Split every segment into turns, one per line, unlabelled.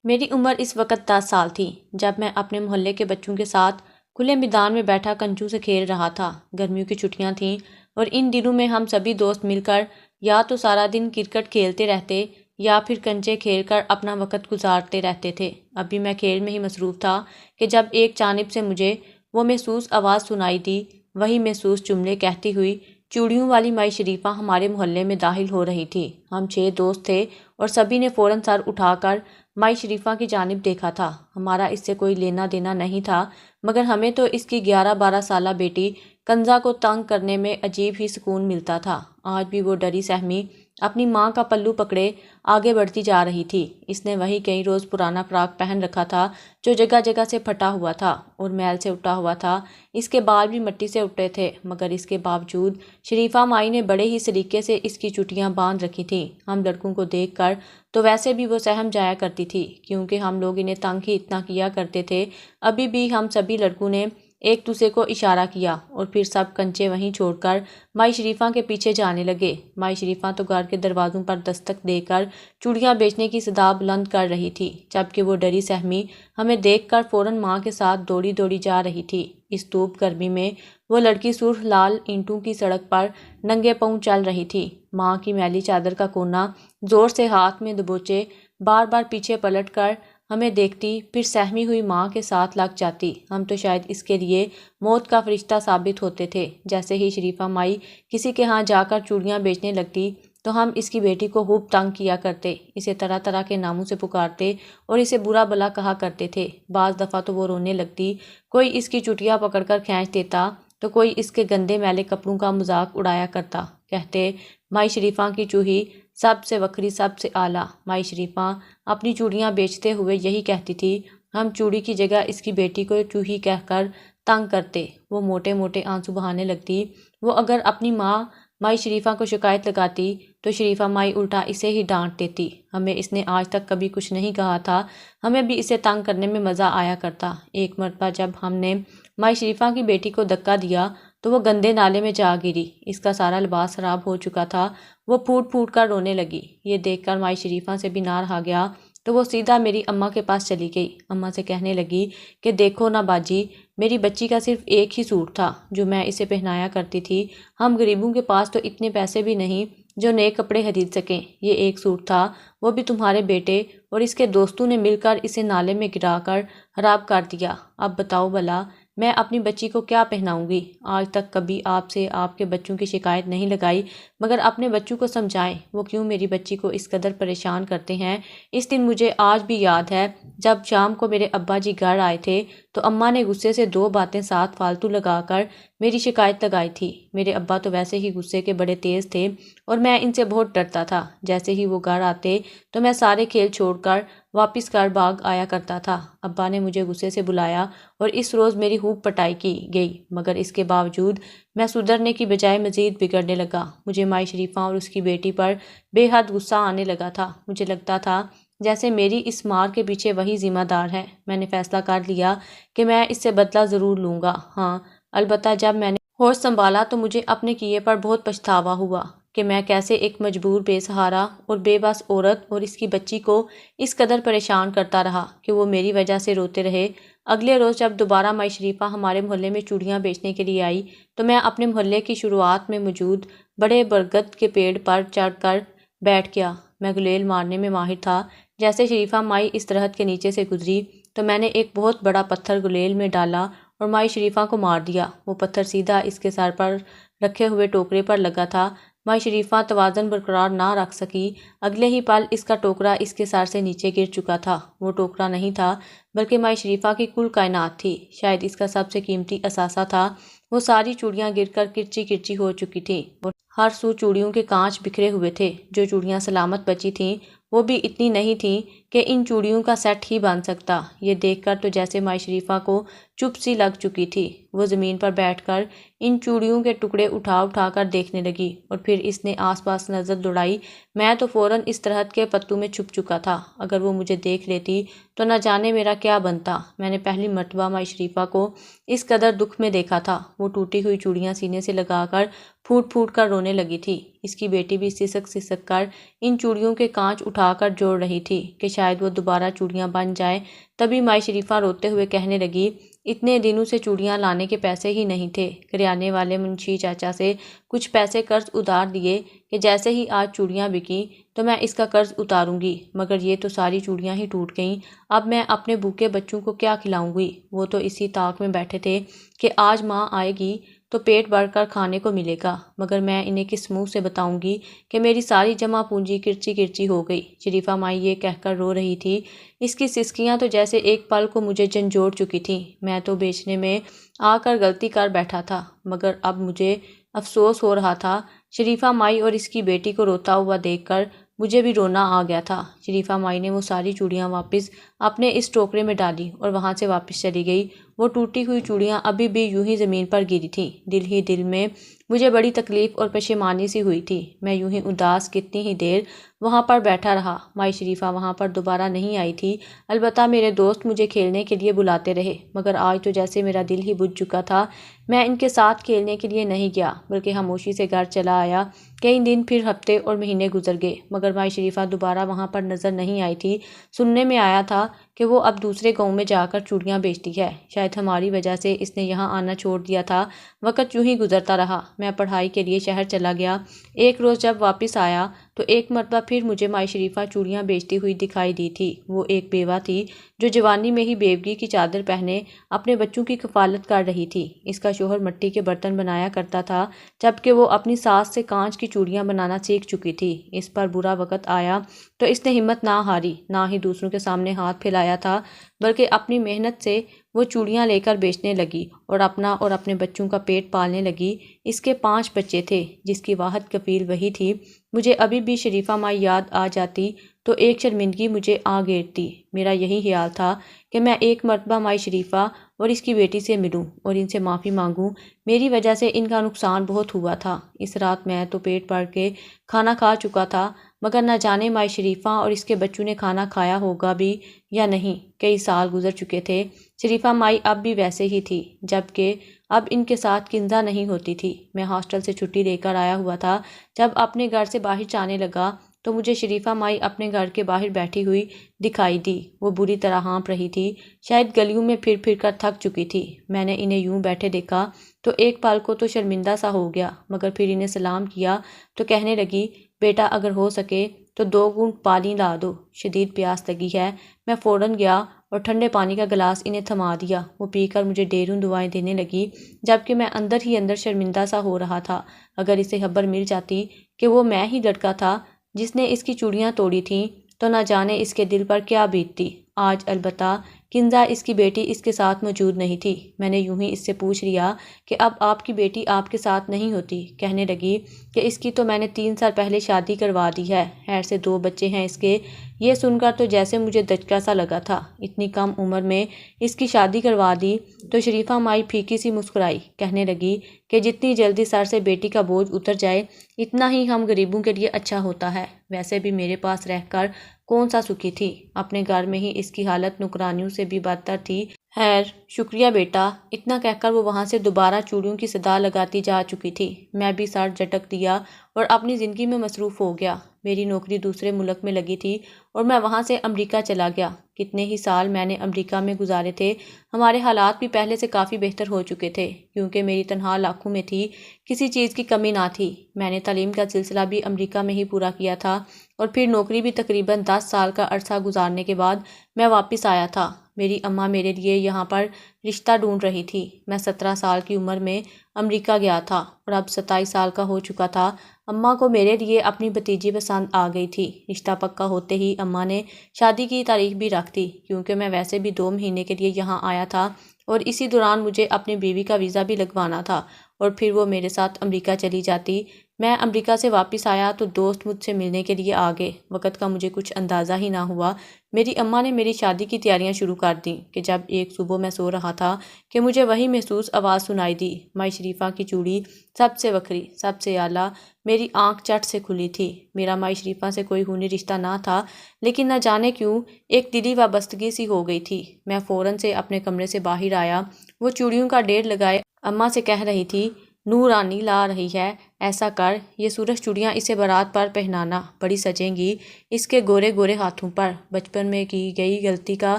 میری عمر اس وقت 10 سال تھی جب میں اپنے محلے کے بچوں کے ساتھ کھلے میدان میں بیٹھا کنچوں سے کھیل رہا تھا۔ گرمیوں کی چھٹیاں تھیں اور ان دنوں میں ہم سبھی دوست مل کر یا تو سارا دن کرکٹ کھیلتے رہتے یا پھر کنچے کھیل کر اپنا وقت گزارتے رہتے تھے۔ ابھی میں کھیل میں ہی مصروف تھا کہ جب ایک جانب سے مجھے وہ محسوس آواز سنائی دی، وہی محسوس جملے کہتی ہوئی چوڑیوں والی مائی شریفہ ہمارے محلے میں داخل ہو رہی تھی۔ ہم 6 دوست تھے اور سبھی نے فوراً سر اٹھا کر مائی شریفہ کی جانب دیکھا تھا۔ ہمارا اس سے کوئی لینا دینا نہیں تھا، مگر ہمیں تو اس کی 11-12 سالہ بیٹی کنزا کو تنگ کرنے میں عجیب ہی سکون ملتا تھا۔ آج بھی وہ ڈری سہمی اپنی ماں کا پلو پکڑے آگے بڑھتی جا رہی تھی۔ اس نے وہی کئی روز پرانا فراق پہن رکھا تھا جو جگہ جگہ سے پھٹا ہوا تھا اور میل سے اٹا ہوا تھا۔ اس کے بال بھی مٹی سے اٹے تھے، مگر اس کے باوجود شریفہ مائی نے بڑے ہی سلیقے سے اس کی چٹیاں باندھ رکھی تھیں۔ ہم لڑکوں کو دیکھ کر تو ویسے بھی وہ سہم جایا کرتی تھی، کیونکہ ہم لوگ انہیں تنگ ہی اتنا کیا کرتے تھے۔ ابھی بھی ہم سبھی لڑکوں نے ایک دوسرے کو اشارہ کیا اور پھر سب کنچے وہیں چھوڑ کر مائی شریفہ کے پیچھے جانے لگے۔ مائی شریفہ تو گھر کے دروازوں پر دستک دے کر چوڑیاں بیچنے کی صدا بلند کر رہی تھی، جبکہ وہ ڈری سہمی ہمیں دیکھ کر فوراً ماں کے ساتھ دوڑی دوڑی جا رہی تھی۔ اس دھوپ گرمی میں وہ لڑکی سرخ لال اینٹوں کی سڑک پر ننگے پاؤں چل رہی تھی۔ ماں کی میلی چادر کا کونا زور سے ہاتھ میں دبوچے بار بار پیچھے پلٹ کر ہمیں دیکھتی، پھر سہمی ہوئی ماں کے ساتھ لگ جاتی۔ ہم تو شاید اس کے لیے موت کا فرشتہ ثابت ہوتے تھے۔ جیسے ہی شریفہ مائی کسی کے ہاں جا کر چوڑیاں بیچنے لگتی تو ہم اس کی بیٹی کو خوب تنگ کیا کرتے، اسے طرح طرح کے ناموں سے پکارتے اور اسے برا بھلا کہا کرتے تھے۔ بعض دفعہ تو وہ رونے لگتی، کوئی اس کی چٹیاں پکڑ کر کھینچ دیتا تو کوئی اس کے گندے میلے کپڑوں کا مذاق اڑایا کرتا۔ کہتے مائی شریفہ کی چوہی سب سے وکھری، سب سے اعلیٰ۔ مائی شریفہ اپنی چوڑیاں بیچتے ہوئے یہی کہتی تھی، ہم چوڑی کی جگہ اس کی بیٹی کو چوہی کہہ کر تنگ کرتے۔ وہ موٹے موٹے آنسو بہانے لگتی۔ وہ اگر اپنی ماں مائی شریفہ کو شکایت لگاتی تو شریفہ مائی الٹا اسے ہی ڈانٹ دیتی۔ ہمیں اس نے آج تک کبھی کچھ نہیں کہا تھا، ہمیں بھی اسے تنگ کرنے میں مزہ آیا کرتا۔ ایک مرتبہ جب ہم نے مائی شریفہ کی بیٹی کو دھکا دیا تو وہ گندے نالے میں جا گری۔ اس کا سارا لباس خراب ہو چکا تھا، وہ پھوٹ پھوٹ کر رونے لگی۔ یہ دیکھ کر مائی شریفہ سے بھی نہ رہا گیا تو وہ سیدھا میری اماں کے پاس چلی گئی۔ اماں سے کہنے لگی کہ دیکھو نا باجی، میری بچی کا صرف ایک ہی سوٹ تھا جو میں اسے پہنایا کرتی تھی۔ ہم غریبوں کے پاس تو اتنے پیسے بھی نہیں جو نئے کپڑے خرید سکیں۔ یہ ایک سوٹ تھا، وہ بھی تمہارے بیٹے اور اس کے دوستوں نے مل کر اسے نالے میں گرا کر خراب کر دیا۔ اب بتاؤ بھلا میں اپنی بچی کو کیا پہناؤں گی؟ آج تک کبھی آپ سے آپ کے بچوں کی شکایت نہیں لگائی، مگر اپنے بچوں کو سمجھائیں وہ کیوں میری بچی کو اس قدر پریشان کرتے ہیں۔ اس دن مجھے آج بھی یاد ہے، جب شام کو میرے ابا جی گھر آئے تھے تو اماں نے غصے سے 2 باتیں ساتھ فالتو لگا کر میری شکایت لگائی تھی۔ میرے ابا تو ویسے ہی غصے کے بڑے تیز تھے اور میں ان سے بہت ڈرتا تھا۔ جیسے ہی وہ گھر آتے تو میں سارے کھیل چھوڑ کر واپس گھر بھاگ آیا کرتا تھا۔ ابا نے مجھے غصے سے بلایا اور اس روز میری خوب پٹائی کی گئی، مگر اس کے باوجود میں سدھرنے کی بجائے مزید بگڑنے لگا۔ مجھے مائی شریفہ اور اس کی بیٹی پر بے حد غصہ آنے لگا تھا۔ مجھے لگتا تھا جیسے میری اس مار کے پیچھے وہی ذمہ دار ہے۔ میں نے فیصلہ کر لیا کہ میں اس سے بدلہ ضرور لوں گا۔ ہاں، البتہ جب میں نے ہوش سنبھالا تو مجھے اپنے کیے پر بہت پچھتاوا ہوا کہ میں کیسے ایک مجبور، بے سہارا اور بے بس عورت اور اس کی بچی کو اس قدر پریشان کرتا رہا کہ وہ میری وجہ سے روتے رہے۔ اگلے روز جب دوبارہ مائی شریفہ ہمارے محلے میں چوڑیاں بیچنے کے لیے آئی تو میں اپنے محلے کی شروعات میں موجود بڑے برگد کے پیڑ پر چڑھ کر بیٹھ گیا۔ میں گلیل مارنے میں ماہر تھا۔ جیسے شریفہ مائی اس درخت کے نیچے سے گزری تو میں نے ایک بہت بڑا پتھر گلیل میں ڈالا اور مائی شریفہ کو مار دیا۔ وہ پتھر سیدھا اس کے سر پر رکھے ہوئے ٹوکرے پر لگا تھا۔ مائی شریفہ توازن برقرار نہ رکھ سکی۔ اگلے ہی پل اس کا ٹوکرا اس کے سر سے نیچے گر چکا تھا۔ وہ ٹوکرا نہیں تھا بلکہ مائی شریفہ کی کل کائنات تھی، شاید اس کا سب سے قیمتی اثاثہ تھا۔ وہ ساری چوڑیاں گر کر کرچی کرچی ہو چکی تھیں اور ہر سو چوڑیوں کے کانچ بکھرے ہوئے تھے۔ جو چوڑیاں سلامت بچی تھیں وہ بھی اتنی نہیں تھیں کہ ان چوڑیوں کا سیٹ ہی بن سکتا۔ یہ دیکھ کر تو جیسے مائی شریفہ کو چپ سی لگ چکی تھی۔ وہ زمین پر بیٹھ کر ان چوڑیوں کے ٹکڑے اٹھا اٹھا کر دیکھنے لگی اور پھر اس نے آس پاس نظر دوڑائی۔ میں تو فوراً اس طرح کے پتوں میں چھپ چکا تھا۔ اگر وہ مجھے دیکھ لیتی تو نہ جانے میرا کیا بنتا۔ میں نے پہلی مرتبہ مائی شریفہ کو اس قدر دکھ میں دیکھا تھا۔ وہ ٹوٹی ہوئی چوڑیاں سینے سے لگا کر پھوٹ پھوٹ کر رونے لگی تھی۔ اس کی بیٹی بھی سسک سسک کر ان چوڑیوں کے کانچ اٹھا کر جوڑ رہی تھی کہ شاید وہ دوبارہ چوڑیاں بن جائیں۔ تبھی مائی شریفہ روتے ہوئے کہنے لگی، اتنے دنوں سے چوڑیاں لانے کے پیسے ہی نہیں تھے۔ کریانے والے منشی چاچا سے کچھ پیسے قرض ادھار دیے کہ جیسے ہی آج چوڑیاں بکیں تو میں اس کا قرض اتاروں گی، مگر یہ تو ساری چوڑیاں ہی ٹوٹ گئیں۔ اب میں اپنے بھوکے بچوں کو کیا کھلاؤں گی؟ وہ تو اسی طاق میں بیٹھے تھے کہ آج ماں آئے گی تو پیٹ بھر کر کھانے کو ملے گا، مگر میں انہیں کس منہ سے بتاؤں گی کہ میری ساری جمع پونجی کرچی کرچی ہو گئی۔ شریفہ مائی یہ کہہ کر رو رہی تھی۔ اس کی سسکیاں تو جیسے ایک پل کو مجھے جھنجھوڑ چکی تھیں۔ میں تو بیچنے میں آ کر غلطی کر بیٹھا تھا، مگر اب مجھے افسوس ہو رہا تھا۔ شریفہ مائی اور اس کی بیٹی کو روتا ہوا دیکھ کر مجھے بھی رونا آ گیا تھا۔ شریفہ مائی نے وہ ساری چوڑیاں واپس اپنے اس ٹوکرے میں ڈالی اور وہاں سے واپس چلی گئی۔ وہ ٹوٹی ہوئی چوڑیاں ابھی بھی یوں ہی زمین پر گری تھیں۔ دل ہی دل میں مجھے بڑی تکلیف اور پشیمانی سی ہوئی تھی۔ میں یوں ہی اداس کتنی ہی دیر وہاں پر بیٹھا رہا۔ مائی شریفہ وہاں پر دوبارہ نہیں آئی تھی، البتہ میرے دوست مجھے کھیلنے کے لیے بلاتے رہے، مگر آج تو جیسے میرا دل ہی بجھ چکا تھا۔ میں ان کے ساتھ کھیلنے کے لیے نہیں گیا، بلکہ خاموشی سے گھر چلا آیا۔ کئی دن پھر ہفتے اور مہینے گزر گئے، مگر مائی شریفہ دوبارہ وہاں پر نظر نہیں آئی تھی۔ سننے میں آیا تھا کہ وہ اب دوسرے گاؤں میں جا کر چوڑیاں بیچتی ہے۔ شاید ہماری وجہ سے اس نے یہاں آنا چھوڑ دیا تھا۔ وقت یوں ہی گزرتا رہا۔ میں پڑھائی کے لیے شہر چلا گیا۔ ایک روز جب واپس آیا تو ایک مرتبہ پھر مجھے مائی شریفہ چوڑیاں بیچتی ہوئی دکھائی دی تھی۔ وہ ایک بیوہ تھی جو جوانی میں ہی بیوگی کی چادر پہنے اپنے بچوں کی کفالت کر رہی تھی۔ اس کا شوہر مٹی کے برتن بنایا کرتا تھا، جبکہ وہ اپنی ساس سے کانچ کی چوڑیاں بنانا سیکھ چکی تھی۔ اس پر برا وقت آیا تو اس نے ہمت نہ ہاری، نہ ہی دوسروں کے سامنے ہاتھ پھیلایا تھا، بلکہ اپنی محنت سے وہ چوڑیاں لے کر بیچنے لگی اور اپنا اور اپنے بچوں کا پیٹ پالنے لگی۔ اس کے 5 بچے تھے، جس کی واحد کفیل وہی تھی۔ مجھے ابھی بھی شریفہ مائی یاد آ جاتی تو ایک شرمندگی مجھے آ گھیرتی۔ میرا یہی خیال تھا کہ میں ایک مرتبہ مائی شریفہ اور اس کی بیٹی سے ملوں اور ان سے معافی مانگوں۔ میری وجہ سے ان کا نقصان بہت ہوا تھا۔ اس رات میں تو پیٹ بھر کے کھانا کھا چکا تھا، مگر نہ جانے مائی شریفہ اور اس کے بچوں نے کھانا کھایا ہوگا بھی یا نہیں۔ کئی سال گزر چکے تھے۔ شریفہ مائی اب بھی ویسے ہی تھی، جبکہ اب ان کے ساتھ کنزا نہیں ہوتی تھی۔ میں ہاسٹل سے چھٹی لے کر آیا ہوا تھا۔ جب اپنے گھر سے باہر جانے لگا تو مجھے شریفہ مائی اپنے گھر کے باہر بیٹھی ہوئی دکھائی دی۔ وہ بری طرح ہانپ رہی تھی، شاید گلیوں میں پھر پھر کر تھک چکی تھی۔ میں نے انہیں یوں بیٹھے دیکھا تو ایک پل کو تو شرمندہ سا ہو گیا، مگر پھر انہیں سلام کیا تو کہنے لگی، بیٹا اگر ہو سکے تو 2 گھونٹ پانی لا دو، شدید پیاس لگی ہے۔ میں فوراً گیا اور ٹھنڈے پانی کا گلاس انہیں تھما دیا۔ وہ پی کر مجھے ڈھیروں دعائیں دینے لگی، جبکہ میں اندر ہی اندر شرمندہ سا ہو رہا تھا۔ اگر اسے خبر مل جاتی کہ وہ میں ہی لڑکا تھا جس نے اس کی چوڑیاں توڑی تھیں تو نہ جانے اس کے دل پر کیا بیتتی۔ آج البتہ کنزا اس کی بیٹی اس کے ساتھ موجود نہیں تھی۔ میں نے یوں ہی اس سے پوچھ لیا کہ اب آپ کی بیٹی آپ کے ساتھ نہیں ہوتی؟ کہنے لگی کہ اس کی تو میں نے 3 سال پہلے شادی کروا دی ہے، خیر سے 2 بچے ہیں اس کے۔ یہ سن کر تو جیسے مجھے دھچکا سا لگا تھا۔ اتنی کم عمر میں اس کی شادی کروا دی؟ تو شریفہ مائی پھیکی سی مسکرائی، کہنے لگی کہ جتنی جلدی سر سے بیٹی کا بوجھ اتر جائے اتنا ہی ہم غریبوں کے لیے اچھا ہوتا ہے۔ ویسے بھی میرے پاس رہ کر کون سا سکھی تھی، اپنے گھر میں ہی اس کی حالت نوکرانیوں سے بھی بدتر تھی۔ خیر شکریہ بیٹا۔ اتنا کہہ کر وہ وہاں سے دوبارہ چوڑیوں کی صدا لگاتی جا چکی تھی۔ میں بھی سر جھٹک دیا اور اپنی زندگی میں مصروف ہو گیا۔ میری نوکری دوسرے ملک میں لگی تھی اور میں وہاں سے امریکہ چلا گیا۔ کتنے ہی سال میں نے امریکہ میں گزارے تھے۔ ہمارے حالات بھی پہلے سے کافی بہتر ہو چکے تھے، کیونکہ میری تنخواہ لاکھوں میں تھی، کسی چیز کی کمی نہ تھی۔ میں نے تعلیم کا سلسلہ بھی امریکہ میں ہی پورا کیا تھا اور پھر نوکری بھی تقریباً 10 سال کا عرصہ گزارنے کے بعد میں واپس آیا تھا۔ میری اماں میرے لیے یہاں پر رشتہ ڈھونڈ رہی تھی۔ میں 17 سال کی عمر میں امریکہ گیا تھا اور اب 27 سال کا ہو چکا تھا۔ اماں کو میرے لیے اپنی بھتیجی پسند آ گئی تھی۔ رشتہ پکا ہوتے ہی اماں نے شادی کی تاریخ بھی رکھ دی، کیونکہ میں ویسے بھی 2 مہینے کے لیے یہاں آیا تھا اور اسی دوران مجھے اپنی بیوی کا ویزا بھی لگوانا تھا اور پھر وہ میرے ساتھ امریکہ چلی جاتی۔ میں امریکہ سے واپس آیا تو دوست مجھ سے ملنے کے لیے آ گئے۔ وقت کا مجھے کچھ اندازہ ہی نہ ہوا، میری اماں نے میری شادی کی تیاریاں شروع کر دیں کہ جب ایک صبح میں سو رہا تھا کہ مجھے وہی محسوس آواز سنائی دی، مائی شریفہ کی چوڑی سب سے وکھری، سب سے اعلیٰ۔ میری آنکھ چٹ سے کھلی تھی۔ میرا مائی شریفہ سے کوئی خونی رشتہ نہ تھا، لیکن نہ جانے کیوں ایک دلی وابستگی سی ہو گئی تھی۔ میں فوراً سے اپنے کمرے سے باہر آیا، وہ چوڑیوں کا ڈھیر لگائے اماں سے کہہ رہی تھی، نورانی لا رہی ہے، ایسا کر یہ سورج چوڑیاں اسے بارات پر پہنانا، بڑی سجیں گی اس کے گورے گورے ہاتھوں پر۔ بچپن میں کی گئی غلطی کا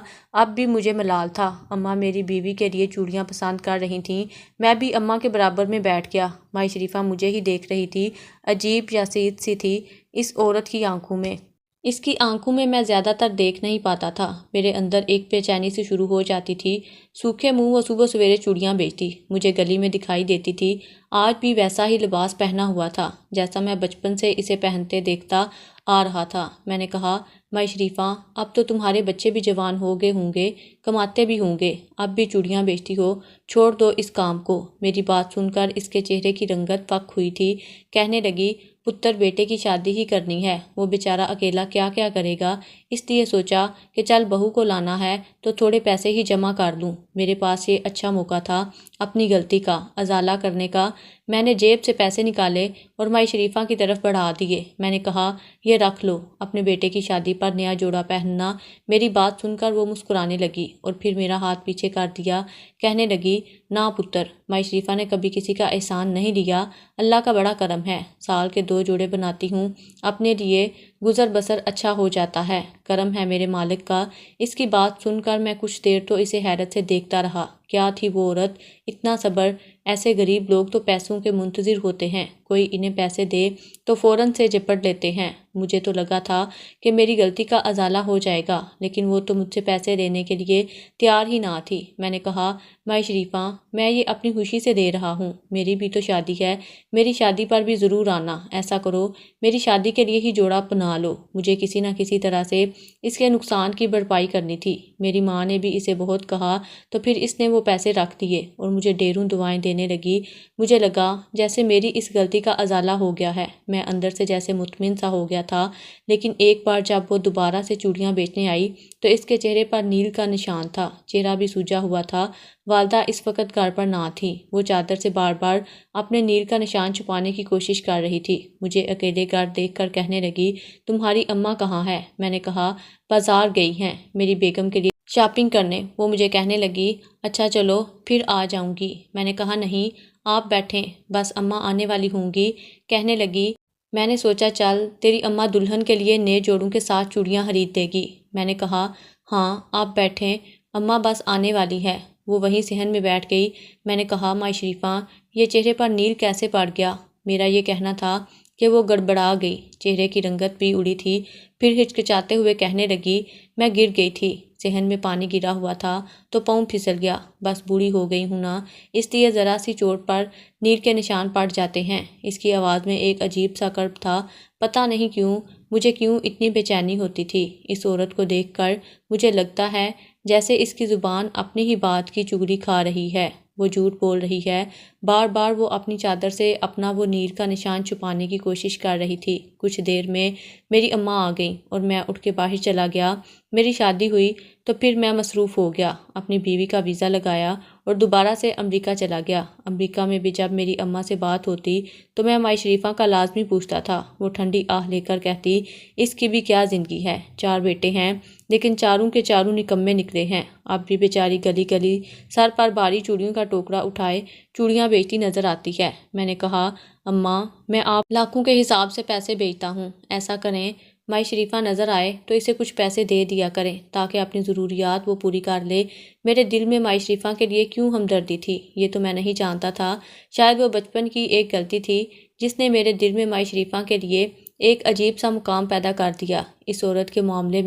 اب بھی مجھے ملال تھا۔ اماں میری بیوی کے لیے چوڑیاں پسند کر رہی تھیں، میں بھی اماں کے برابر میں بیٹھ گیا۔ مائی شریفہ مجھے ہی دیکھ رہی تھی، عجیب یاسیت سی تھی اس عورت کی آنکھوں میں۔ اس کی آنکھوں میں زیادہ تر دیکھ نہیں پاتا تھا، میرے اندر ایک بے چینی سے شروع ہو جاتی تھی۔ سوکھے منہ وہ صبح سویرے چوڑیاں بیچتی، مجھے گلی میں دکھائی دیتی تھی۔ آج بھی ویسا ہی لباس پہنا ہوا تھا جیسا میں بچپن سے اسے پہنتے دیکھتا آ رہا تھا۔ میں نے کہا، مائی شریفہ اب تو تمہارے بچے بھی جوان ہو گئے ہوں گے، کماتے بھی ہوں گے، اب بھی چوڑیاں بیچتی ہو، چھوڑ دو اس کام کو۔ میری بات سن کر اس کے چہرے کی رنگت فک ہوئی تھی۔ کہنے لگی، پتر بیٹے کی شادی ہی کرنی ہے، وہ بیچارہ اکیلا کیا کیا کرے گا، اس لیے سوچا کہ چل بہو کو لانا ہے تو تھوڑے پیسے ہی جمع کر لوں۔ میرے پاس یہ اچھا موقع تھا اپنی غلطی کا ازالہ کرنے کا۔ میں نے جیب سے پیسے نکالے اور مائی شریفہ کی طرف بڑھا دیے۔ میں نے کہا، یہ رکھ لو، اپنے بیٹے کی شادی پر نیا جوڑا پہننا۔ میری بات سن کر وہ مسکرانے لگی اور پھر میرا ہاتھ پیچھے کر دیا۔ کہنے لگی، نہ پتر، مائی شریفہ نے کبھی کسی کا احسان نہیں لیا، اللہ کا بڑا کرم ہے، سال کے 2 جوڑے بناتی ہوں، اپنے لیے گزر بسر اچھا ہو جاتا ہے، کرم ہے میرے مالک کا۔ اس کی بات سن کر میں کچھ دیر تو اسے حیرت سے دیکھتا رہا۔ کیا تھی وہ عورت، اتنا صبر! ایسے غریب لوگ تو پیسوں کے منتظر ہوتے ہیں، کوئی انہیں پیسے دے تو فوراً سے جپٹ لیتے ہیں۔ مجھے تو لگا تھا کہ میری غلطی کا ازالہ ہو جائے گا، لیکن وہ تو مجھ سے پیسے لینے کے لیے تیار ہی نہ تھی۔ میں نے کہا، مائی شریفہ میں یہ اپنی خوشی سے دے رہا ہوں، میری بھی تو شادی ہے، میری شادی پر بھی ضرور آنا۔ ایسا کرو، میری شادی کے لیے ہی جوڑا بنا لو، مجھے کسی نہ کسی طرح سے اس کے نقصان کی بھرپائی کرنی تھی۔ میری ماں نے بھی اسے بہت کہا تو پھر اس نے وہ پیسے رکھ دیے اور مجھے ڈھیروں دعائیں دینے لگی۔ مجھے لگا جیسے میری اس غلطی کا ازالہ ہو گیا ہے، میں اندر سے جیسے مطمئن سا ہو گیا تھا۔ لیکن ایک بار جب وہ دوبارہ سے چوڑیاں بیچنے آئی تو اس کے چہرے پر نیل کا نشان تھا، چہرہ بھی سوجا ہوا تھا۔ والدہ اس وقت گھر پر نہ تھی، وہ چادر سے بار بار اپنے نیل کا نشان چھپانے کی کوشش کر رہی تھی۔ مجھے اکیلے گھر دیکھ کر کہنے لگی، تمہاری اماں کہاں ہے؟ میں نے کہا، بازار گئی ہیں میری بیگم کے لیے شاپنگ کرنے۔ وہ مجھے کہنے لگی، اچھا چلو پھر آ جاؤں گی۔ میں نے کہا، نہیں آپ بیٹھیں، بس اماں آنے والی ہوں گی۔ کہنے لگی، میں نے سوچا چل تیری اماں دلہن کے لیے نئے جوڑوں کے ساتھ چوڑیاں خرید دے گی۔ میں نے کہا، ہاں آپ بیٹھیں، اماں بس آنے والی ہے۔ وہ وہیں صحن میں بیٹھ گئی۔ میں نے کہا، مائی شریفہ یہ چہرے پر نیل کیسے پڑ گیا؟ میرا یہ کہنا تھا کہ وہ گڑبڑا گئی، چہرے کی رنگت بھی اڑی تھی۔ پھر ہچکچاتے ہوئے کہنے لگی، میں گر گئی تھی، صحن میں پانی گرا ہوا تھا تو پاؤں پھسل گیا، بس بوڑھی ہو گئی ہوں نا، اس لیے ذرا سی چوٹ پر نیل کے نشان پڑ جاتے ہیں۔ اس کی آواز میں ایک عجیب سا کرب تھا، پتہ نہیں کیوں مجھے کیوں اتنی بے چینی ہوتی تھی۔ اس عورت کو دیکھ کر مجھے لگتا ہے جیسے اس کی زبان اپنی ہی بات کی چغلی کھا رہی ہے، وہ جھوٹ بول رہی ہے۔ بار بار وہ اپنی چادر سے اپنا وہ نیل کا نشان چھپانے کی کوشش کر رہی تھی۔ کچھ دیر میں میری اماں آ گئیں اور میں اٹھ کے باہر چلا گیا۔ میری شادی ہوئی تو پھر میں مصروف ہو گیا، اپنی بیوی کا ویزا لگایا اور دوبارہ سے امریکہ چلا گیا۔ امریکہ میں بھی جب میری اماں سے بات ہوتی تو میں مائی شریفہ کا لازمی پوچھتا تھا۔ وہ ٹھنڈی آہ لے کر کہتی، اس کی بھی کیا زندگی ہے، 4 بیٹے ہیں لیکن چاروں کے چاروں نکمے نکلے ہیں، اب بھی بیچاری گلی گلی سر پر بھاری چوڑیوں کا ٹوکرا اٹھائے چوڑیاں بیچتی نظر آتی ہے۔ میں نے کہا، اماں میں آپ لاکھوں کے حساب سے پیسے بیچتا ہوں، ایسا کریں مائی شریفہ نظر آئے تو اسے کچھ پیسے دے دیا کریں تاکہ اپنی ضروریات وہ پوری کر لے۔ میرے دل میں مائی شریفہ کے لیے کیوں ہمدردی تھی یہ تو میں نہیں جانتا تھا، شاید وہ بچپن کی ایک غلطی تھی جس نے میرے دل میں مائی شریفہ کے لیے ایک عجیب سا مقام پیدا کر دیا۔ اس عورت کے معاملے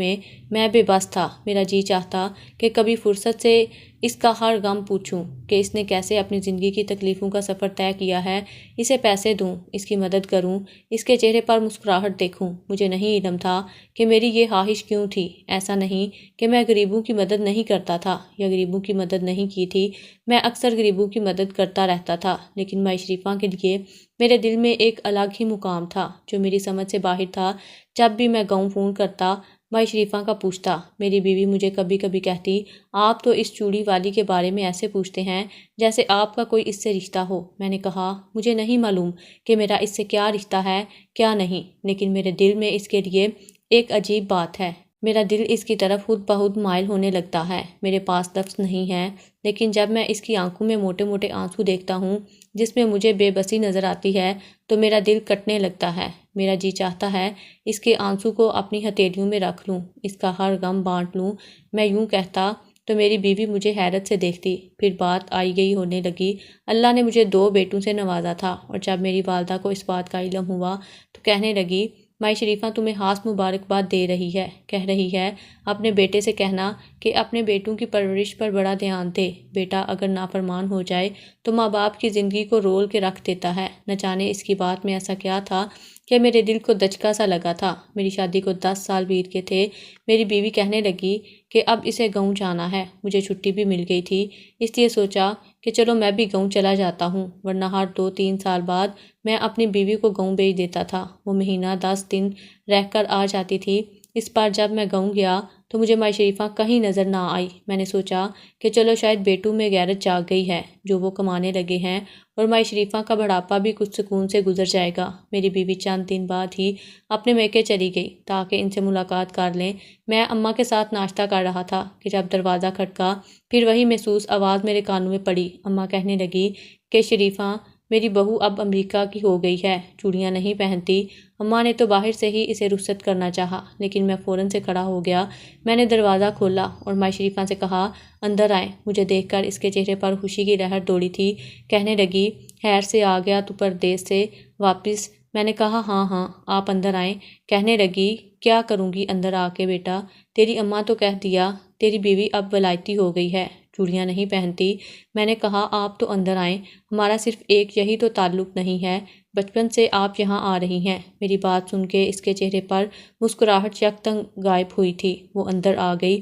میں بے بس تھا۔ میرا جی چاہتا کہ کبھی فرصت سے اس کا ہر غم پوچھوں کہ اس نے کیسے اپنی زندگی کی تکلیفوں کا سفر طے کیا ہے، اسے پیسے دوں، اس کی مدد کروں، اس کے چہرے پر مسکراہٹ دیکھوں۔ مجھے نہیں علم تھا کہ میری یہ خواہش کیوں تھی۔ ایسا نہیں کہ میں غریبوں کی مدد نہیں کرتا تھا یا غریبوں کی مدد نہیں کی تھی، میں اکثر غریبوں کی مدد کرتا رہتا تھا، لیکن مائی شریفہ کے لیے میرے دل میں ایک الگ ہی مقام تھا جو میری سمجھ سے باہر تھا۔ جب بھی میں گاؤں فون کرتا، مائی شریفہ کا پوچھتا۔ میری بیوی مجھے کبھی کبھی کہتی، آپ تو اس چوڑی والی کے بارے میں ایسے پوچھتے ہیں جیسے آپ کا کوئی اس سے رشتہ ہو۔ میں نے کہا، مجھے نہیں معلوم کہ میرا اس سے کیا رشتہ ہے کیا نہیں، لیکن میرے دل میں اس کے لیے ایک عجیب بات ہے۔ میرا دل اس کی طرف خود بخود مائل ہونے لگتا ہے۔ میرے پاس لفظ نہیں ہے، لیکن جب میں اس کی آنکھوں میں موٹے موٹے آنسو دیکھتا ہوں جس میں مجھے بے بسی نظر آتی ہے تو میرا دل کٹنے لگتا ہے۔ میرا جی چاہتا ہے اس کے آنسو کو اپنی ہتھیلیوں میں رکھ لوں، اس کا ہر غم بانٹ لوں۔ میں یوں کہتا تو میری بیوی مجھے حیرت سے دیکھتی۔ پھر بات آئی گئی ہونے لگی۔ اللہ نے مجھے 2 بیٹوں سے نوازا تھا، اور جب میری والدہ کو اس بات کا علم ہوا تو کہنے لگی، مائی شریفہ تمہیں خاص مبارکباد دے رہی ہے، کہہ رہی ہے اپنے بیٹے سے کہنا کہ اپنے بیٹوں کی پرورش پر بڑا دھیان دے۔ بیٹا اگر نافرمان ہو جائے تو ماں باپ کی زندگی کو رول کے رکھ دیتا ہے۔ نہ جانے اس کی بات میں ایسا کیا تھا کہ میرے دل کو دھچکا سا لگا تھا۔ میری شادی کو 10 سال بیت کے تھے۔ میری بیوی کہنے لگی کہ اب اسے گاؤں جانا ہے۔ مجھے چھٹی بھی مل گئی تھی، اس لیے سوچا کہ چلو میں بھی گاؤں چلا جاتا ہوں، ورنہ ہر 2-3 سال بعد میں اپنی بیوی کو گاؤں بھیج دیتا تھا۔ وہ مہینہ 10 دن رہ کر آ جاتی تھی۔ اس بار جب میں گاؤں گیا تو مجھے مائی شریفہ کہیں نظر نہ آئی۔ میں نے سوچا کہ چلو شاید بیٹوں میں غیرت جاگ گئی ہے جو وہ کمانے لگے ہیں، اور مائی شریفہ کا بڑھاپا بھی کچھ سکون سے گزر جائے گا۔ میری بیوی چند دن بعد ہی اپنے میکے چلی گئی تاکہ ان سے ملاقات کر لیں۔ میں اماں کے ساتھ ناشتہ کر رہا تھا کہ جب دروازہ کھٹکا، پھر وہی محسوس آواز میرے کانوں میں پڑی۔ اماں کہنے لگی کہ شریفہ، میری بہو اب امریکہ کی ہو گئی ہے، چوڑیاں نہیں پہنتی۔ اماں نے تو باہر سے ہی اسے رخصت کرنا چاہا، لیکن میں فوراً سے کھڑا ہو گیا۔ میں نے دروازہ کھولا اور مائی شریفہ سے کہا، اندر آئیں۔ مجھے دیکھ کر اس کے چہرے پر خوشی کی لہر دوڑی تھی۔ کہنے لگی، خیر سے آ گیا تو پردیس سے واپس؟ میں نے کہا، ہاں ہاں، آپ اندر آئیں۔ کہنے لگی، کیا کروں گی اندر آ کے بیٹا؟ تیری اماں تو کہہ دیا تیری بیوی اب ولایتی ہو گئی ہے، چوڑیاں نہیں پہنتی۔ میں نے کہا، آپ تو اندر آئیں، ہمارا صرف ایک یہی تو تعلق نہیں ہے، بچپن سے آپ یہاں آ رہی ہیں۔ میری بات سن کے اس کے چہرے پر مسکراہٹ یکدم غائب ہوئی تھی۔ وہ اندر آ گئی۔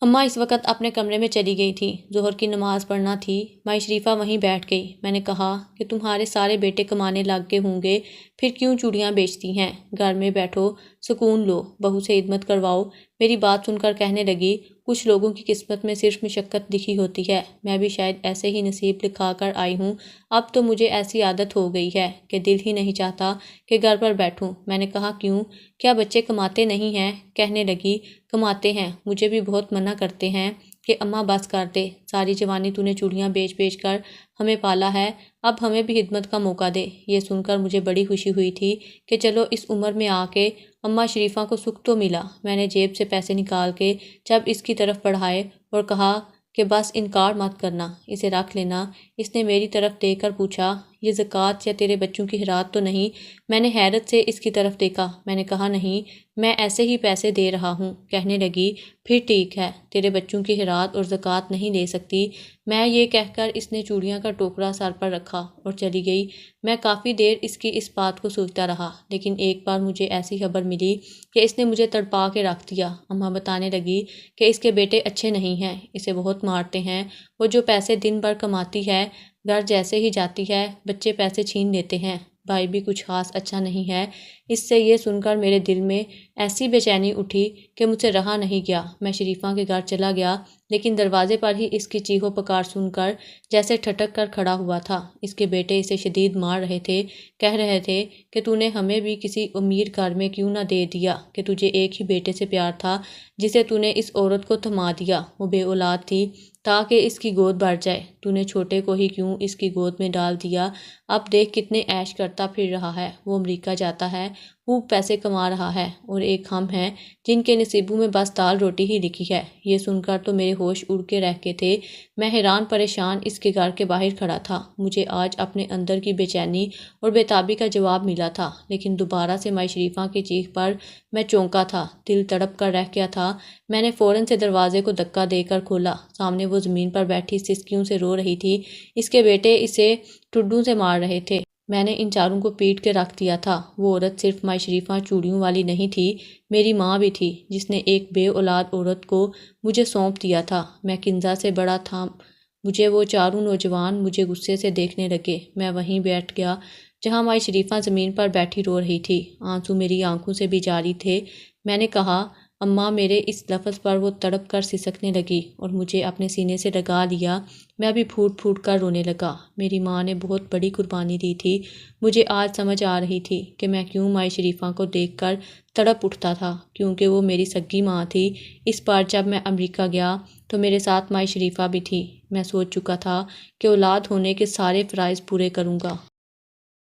اماں اس وقت اپنے کمرے میں چلی گئی تھی، ظہر کی نماز پڑھنا تھی۔ مائی شریفہ وہیں بیٹھ گئی۔ میں نے کہا کہ تمہارے سارے بیٹے کمانے لگ گئے ہوں گے، پھر کیوں چوڑیاں بیچتی ہیں؟ گھر میں بیٹھو، سکون لو، بہو سے خدمت کرواؤ۔ میری بات سن کر کہنے لگی، کچھ لوگوں کی قسمت میں صرف مشقت لکھی ہوتی ہے، میں بھی شاید ایسے ہی نصیب لکھا کر آئی ہوں۔ اب تو مجھے ایسی عادت ہو گئی ہے کہ دل ہی نہیں چاہتا کہ گھر پر بیٹھوں۔ میں نے کہا، کیوں، کیا بچے کماتے نہیں ہیں؟ کہنے لگی، کماتے ہیں، مجھے بھی بہت منع کرتے ہیں کہ اماں بس کر دے، ساری جوانی تو نے چوڑیاں بیچ بیچ کر ہمیں پالا ہے، اب ہمیں بھی خدمت کا موقع دے۔ یہ سن کر مجھے بڑی خوشی ہوئی تھی کہ چلو اس عمر میں آ کے اماں شریفہ کو سکھ تو ملا۔ میں نے جیب سے پیسے نکال کے جب اس کی طرف بڑھائے اور کہا کہ بس انکار مت کرنا، اسے رکھ لینا۔ اس نے میری طرف دیکھ کر پوچھا، یہ زکوٰۃ یا تیرے بچوں کی خیرات تو نہیں؟ میں نے حیرت سے اس کی طرف دیکھا۔ میں نے کہا، نہیں، میں ایسے ہی پیسے دے رہا ہوں۔ کہنے لگی، پھر ٹھیک ہے، تیرے بچوں کی خیرات اور زکوٰۃ نہیں دے سکتی۔ میں یہ کہہ کر اس نے چوڑیاں کا ٹوکرا سر پر رکھا اور چلی گئی۔ میں کافی دیر اس کی اس بات کو سوچتا رہا، لیکن ایک بار مجھے ایسی خبر ملی کہ اس نے مجھے تڑپا کے رکھ دیا۔ اماں بتانے لگی کہ اس کے بیٹے اچھے نہیں ہیں، اسے بہت مارتے ہیں، وہ جو پیسے دن بھر کماتی ہے، گھر جیسے ہی جاتی ہے بچے پیسے چھین لیتے ہیں، بھائی بھی کچھ خاص اچھا نہیں ہے۔ اس سے یہ سن کر میرے دل میں ایسی بے چینی اٹھی کہ مجھ سے رہا نہیں گیا۔ میں شریفہ کے گھر چلا گیا، لیکن دروازے پر ہی اس کی چیخو پکار سن کر جیسے ٹھٹک کر کھڑا ہوا تھا۔ اس کے بیٹے اسے شدید مار رہے تھے، کہہ رہے تھے کہ تو نے ہمیں بھی کسی امیر گھر میں کیوں نہ دے دیا کہ تجھے ایک ہی بیٹے سے پیار تھا جسے تو نے اس عورت کو تھما دیا، وہ بے اولاد تھی تاکہ اس کی گود بھر جائے، تو نے چھوٹے کو ہی کیوں اس کی گود میں ڈال دیا، اب دیکھ کتنے عیش کرتا پھر رہا ہے، وہ امریکہ جاتا ہے، خوب پیسے کما رہا ہے، اور ایک ہم ہیں جن کے نصیبوں میں بس دال روٹی ہی لکھی ہے۔ یہ سن کر تو میرے ہوش اڑ کے رہ گئے تھے۔ میں حیران پریشان اس کے گھر کے باہر کھڑا تھا۔ مجھے آج اپنے اندر کی بے چینی اور بے تابی کا جواب ملا تھا، لیکن دوبارہ سے مائی شریفہ کی چیخ پر میں چونکا تھا، دل تڑپ کر رہ گیا تھا۔ میں نے فوراً سے دروازے کو دھکا دے کر کھولا۔ سامنے وہ زمین پر بیٹھی سسکیوں سے رو رہی تھی۔ اس کے بیٹے اسے ٹھڈوں سے مار رہے تھے۔ میں نے ان چاروں کو پیٹ کے رکھ دیا تھا۔ وہ عورت صرف مائی شریفہ چوڑیوں والی نہیں تھی، میری ماں بھی تھی، جس نے ایک بے اولاد عورت کو مجھے سونپ دیا تھا۔ میں کنزا سے بڑا تھا۔ مجھے وہ چاروں نوجوان مجھے غصے سے دیکھنے لگے۔ میں وہیں بیٹھ گیا جہاں مائی شریفہ زمین پر بیٹھی رو رہی تھی۔ آنسو میری آنکھوں سے بھی جاری تھے۔ میں نے کہا، اماں۔ میرے اس لفظ پر وہ تڑپ کر سسکنے لگی اور مجھے اپنے سینے سے لگا لیا۔ میں بھی پھوٹ پھوٹ کر رونے لگا۔ میری ماں نے بہت بڑی قربانی دی تھی۔ مجھے آج سمجھ آ رہی تھی کہ میں کیوں مائی شریفہ کو دیکھ کر تڑپ اٹھتا تھا، کیونکہ وہ میری سگی ماں تھی۔ اس بار جب میں امریکہ گیا تو میرے ساتھ مائی شریفہ بھی تھی۔ میں سوچ چکا تھا کہ اولاد ہونے کے سارے فرائض پورے کروں گا۔